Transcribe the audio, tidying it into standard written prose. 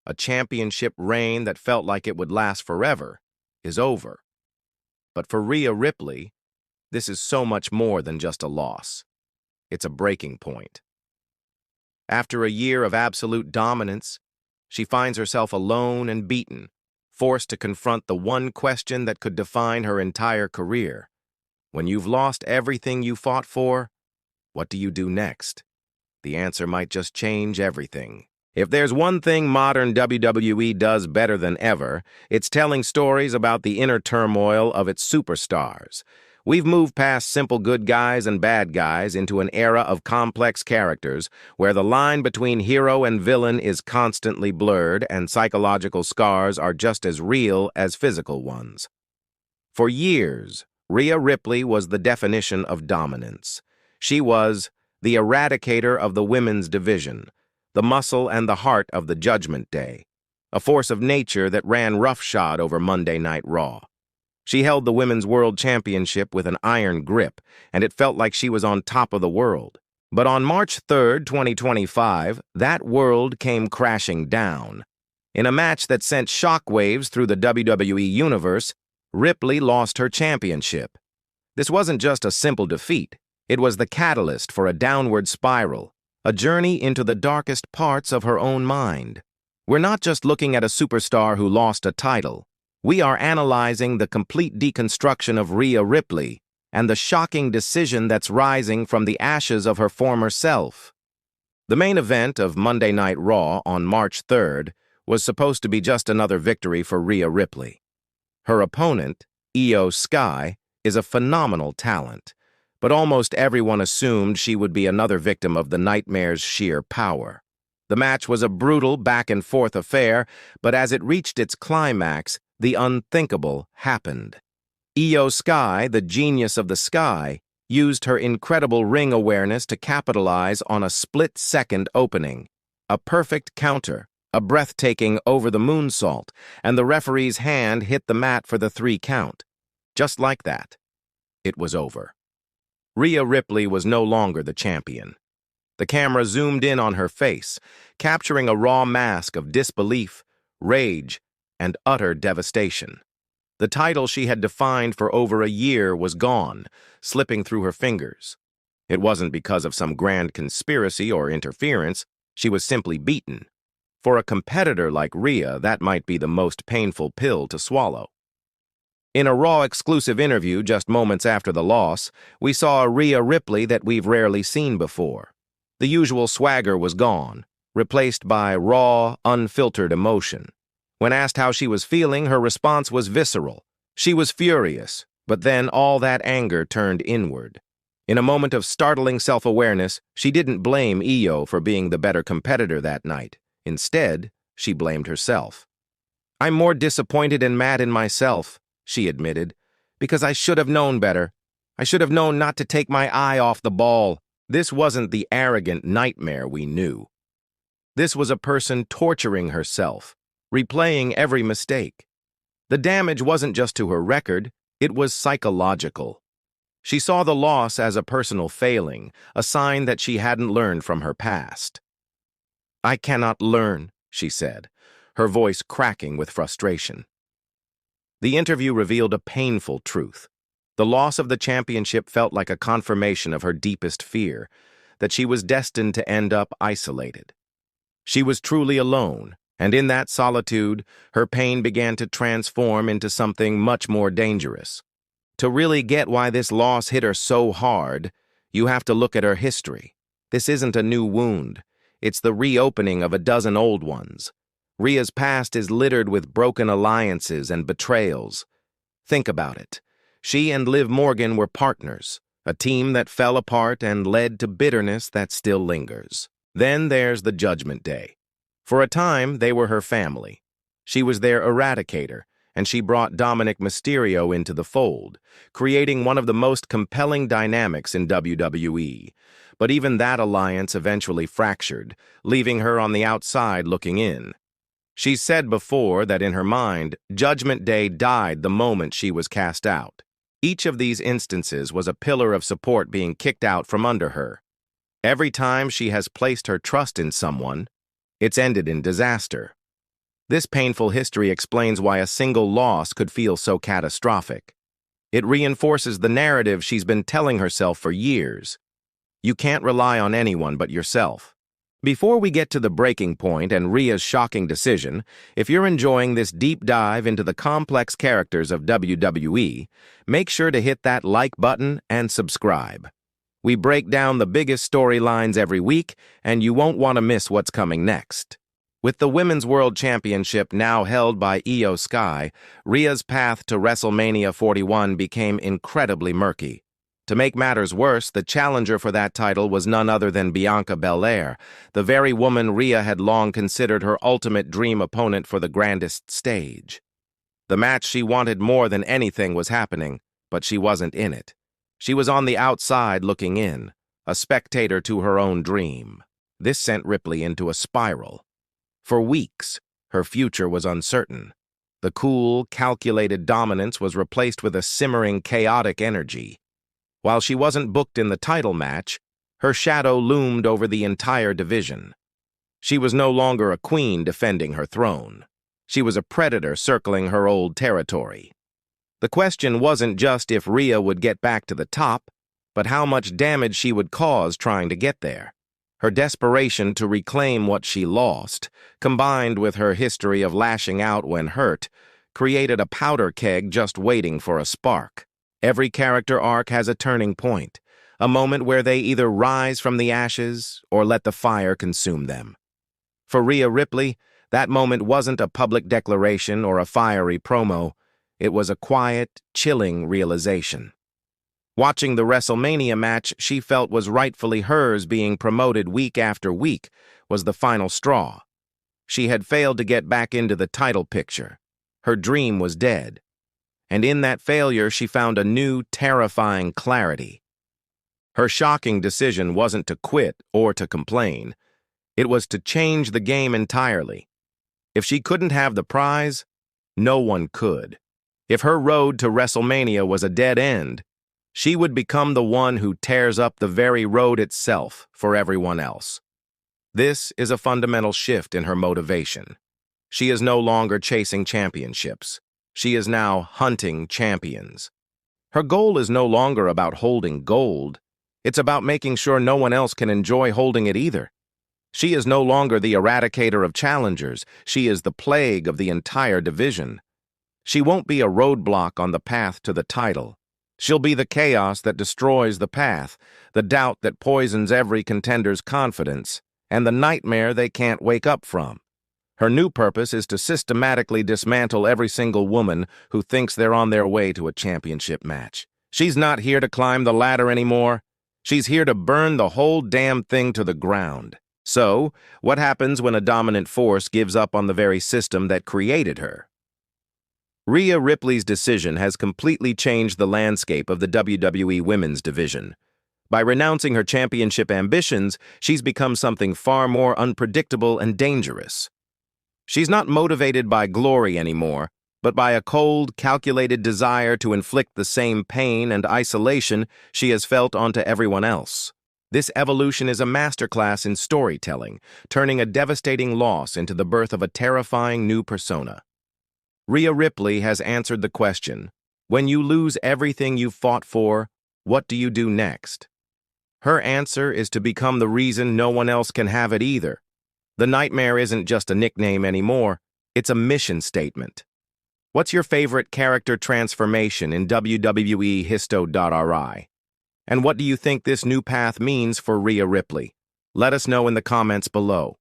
A championship reign that felt like it would last forever is over. But for Rhea Ripley, this is so much more than just a loss. It's a breaking point. After a year of absolute dominance, she finds herself alone and beaten, forced to confront the one question that could define her entire career. When you've lost everything you fought for, what do you do next? The answer might just change everything. If there's one thing modern WWE does better than ever, it's telling stories about the inner turmoil of its superstars. We've moved past simple good guys and bad guys into an era of complex characters where the line between hero and villain is constantly blurred and psychological scars are just as real as physical ones. For years, Rhea Ripley was the definition of dominance. She was the eradicator of the women's division, the muscle and the heart of the Judgment Day, a force of nature that ran roughshod over Monday Night Raw. She held the Women's World Championship with an iron grip, and it felt like she was on top of the world. But on March 3rd, 2025, that world came crashing down. In a match that sent shockwaves through the WWE Universe, Ripley lost her championship. This wasn't just a simple defeat. It was the catalyst for a downward spiral, a journey into the darkest parts of her own mind. We're not just looking at a superstar who lost a title. We are analyzing the complete deconstruction of Rhea Ripley and the shocking decision that's rising from the ashes of her former self. The main event of Monday Night Raw on March 3rd was supposed to be just another victory for Rhea Ripley. Her opponent, Io Sky, is a phenomenal talent, but almost everyone assumed she would be another victim of the Nightmare's sheer power. The match was a brutal back-and-forth affair, but as it reached its climax, the unthinkable happened. Io Sky, the genius of the sky, used her incredible ring awareness to capitalize on a split-second opening. A perfect counter, a breathtaking over-the-moonsault, and the referee's hand hit the mat for the 3 count. Just like that, it was over. Rhea Ripley was no longer the champion. The camera zoomed in on her face, capturing a raw mask of disbelief, rage, and utter devastation. The title she had defined for over a year was gone, slipping through her fingers. It wasn't because of some grand conspiracy or interference. She was simply beaten. For a competitor like Rhea, that might be the most painful pill to swallow. In a Raw exclusive interview just moments after the loss, we saw a Rhea Ripley that we've rarely seen before. The usual swagger was gone, replaced by raw, unfiltered emotion. When asked how she was feeling, her response was visceral. She was furious, but then all that anger turned inward. In a moment of startling self-awareness, she didn't blame Io for being the better competitor that night. Instead, she blamed herself. "I'm more disappointed and mad in myself," she admitted, "because I should have known better. I should have known not to take my eye off the ball." This wasn't the arrogant nightmare we knew. This was a person torturing herself, replaying every mistake. The damage wasn't just to her record, it was psychological. She saw the loss as a personal failing, a sign that she hadn't learned from her past. "I cannot learn," she said, her voice cracking with frustration. The interview revealed a painful truth. The loss of the championship felt like a confirmation of her deepest fear, that she was destined to end up isolated. She was truly alone, and in that solitude, her pain began to transform into something much more dangerous. To really get why this loss hit her so hard, you have to look at her history. This isn't a new wound. It's the reopening of a dozen old ones. Rhea's past is littered with broken alliances and betrayals. Think about it. She and Liv Morgan were partners, a team that fell apart and led to bitterness that still lingers. Then there's the Judgment Day. For a time, they were her family. She was their eradicator, and she brought Dominic Mysterio into the fold, creating one of the most compelling dynamics in WWE. But even that alliance eventually fractured, leaving her on the outside looking in. She said before that in her mind, Judgment Day died the moment she was cast out. Each of these instances was a pillar of support being kicked out from under her. Every time she has placed her trust in someone, it's ended in disaster. This painful history explains why a single loss could feel so catastrophic. It reinforces the narrative she's been telling herself for years. You can't rely on anyone but yourself. Before we get to the breaking point and Rhea's shocking decision, if you're enjoying this deep dive into the complex characters of WWE, make sure to hit that like button and subscribe. We break down the biggest storylines every week, and you won't want to miss what's coming next. With the Women's World Championship now held by Io Sky, Rhea's path to WrestleMania 41 became incredibly murky. To make matters worse, the challenger for that title was none other than Bianca Belair, the very woman Rhea had long considered her ultimate dream opponent for the grandest stage. The match she wanted more than anything was happening, but she wasn't in it. She was on the outside looking in, a spectator to her own dream. This sent Ripley into a spiral. For weeks, her future was uncertain. The cool, calculated dominance was replaced with a simmering, chaotic energy. While she wasn't booked in the title match, her shadow loomed over the entire division. She was no longer a queen defending her throne. She was a predator circling her old territory. The question wasn't just if Rhea would get back to the top, but how much damage she would cause trying to get there. Her desperation to reclaim what she lost, combined with her history of lashing out when hurt, created a powder keg just waiting for a spark. Every character arc has a turning point, a moment where they either rise from the ashes or let the fire consume them. For Rhea Ripley, that moment wasn't a public declaration or a fiery promo. It was a quiet, chilling realization. Watching the WrestleMania match she felt was rightfully hers being promoted week after week was the final straw. She had failed to get back into the title picture. Her dream was dead. And in that failure, she found a new, terrifying clarity. Her shocking decision wasn't to quit or to complain. It was to change the game entirely. If she couldn't have the prize, no one could. If her road to WrestleMania was a dead end, she would become the one who tears up the very road itself for everyone else. This is a fundamental shift in her motivation. She is no longer chasing championships. She is now hunting champions. Her goal is no longer about holding gold. It's about making sure no one else can enjoy holding it either. She is no longer the eradicator of challengers. She is the plague of the entire division. She won't be a roadblock on the path to the title. She'll be the chaos that destroys the path, the doubt that poisons every contender's confidence, and the nightmare they can't wake up from. Her new purpose is to systematically dismantle every single woman who thinks they're on their way to a championship match. She's not here to climb the ladder anymore. She's here to burn the whole damn thing to the ground. So, what happens when a dominant force gives up on the very system that created her? Rhea Ripley's decision has completely changed the landscape of the WWE Women's division. By renouncing her championship ambitions, she's become something far more unpredictable and dangerous. She's not motivated by glory anymore, but by a cold, calculated desire to inflict the same pain and isolation she has felt onto everyone else. This evolution is a masterclass in storytelling, turning a devastating loss into the birth of a terrifying new persona. Rhea Ripley has answered the question, when you lose everything you've fought for, what do you do next? Her answer is to become the reason no one else can have it either. The nightmare isn't just a nickname anymore, it's a mission statement. What's your favorite character transformation in WWE Histo.ri? And what do you think this new path means for Rhea Ripley? Let us know in the comments below.